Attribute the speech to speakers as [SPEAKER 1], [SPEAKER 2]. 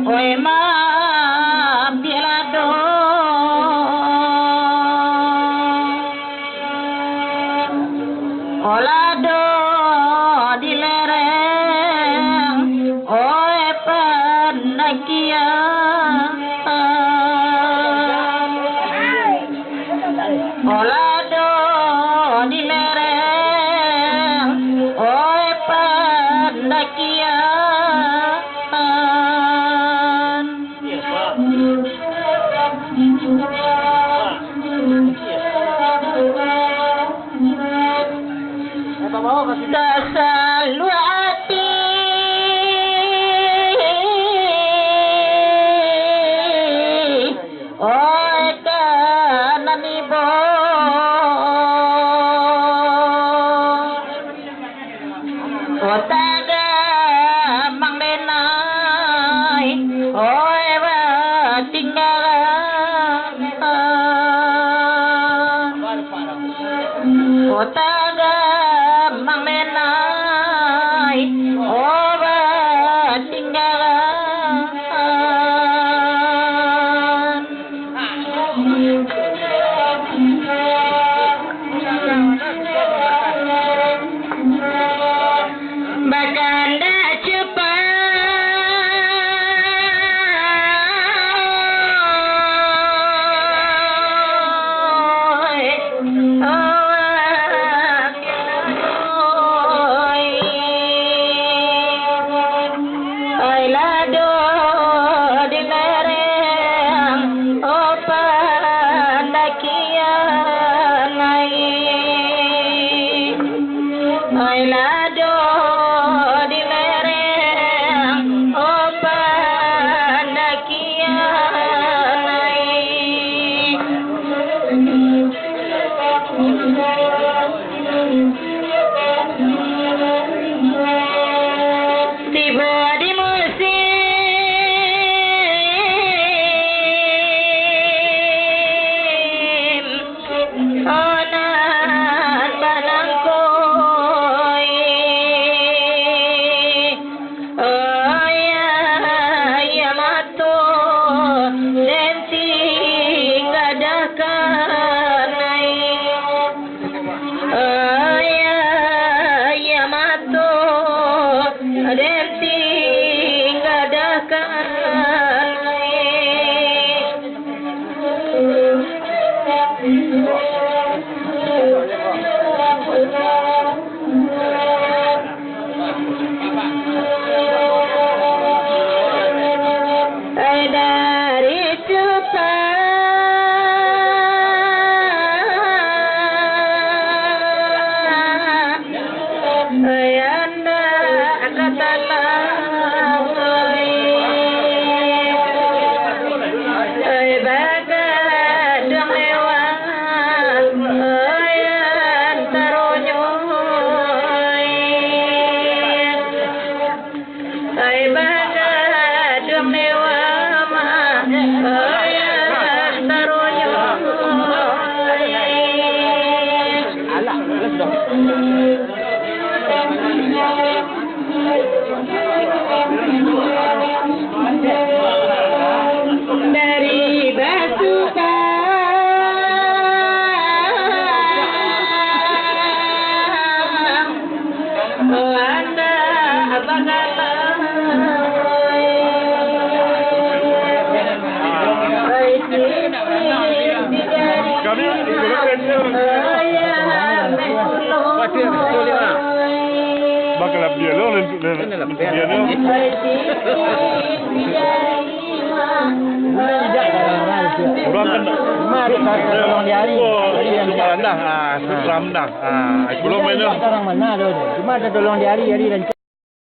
[SPEAKER 1] oi ma bielado olado dilereng oi panakia olado dilereng oi panakia Dasalu ati oi kanani bo otaga mangdenai oi wa tinggalan otaga mangdenai oba tinggalan baganda cepat lado dilereng opa dakian ai lado dilereng opa dakian tiba di onan balangkoi ya mato denti gadakanai ya mato denti gadakanai dari cepat anda katalah bagadang hewan taronyo bagadang hewan taronyo dari batu anda
[SPEAKER 2] Bakal biar orang kan mari tolong diari. Dah, sebelum dah. Sebelum mana? Orang mana tu? Cuma ada tolong diari dan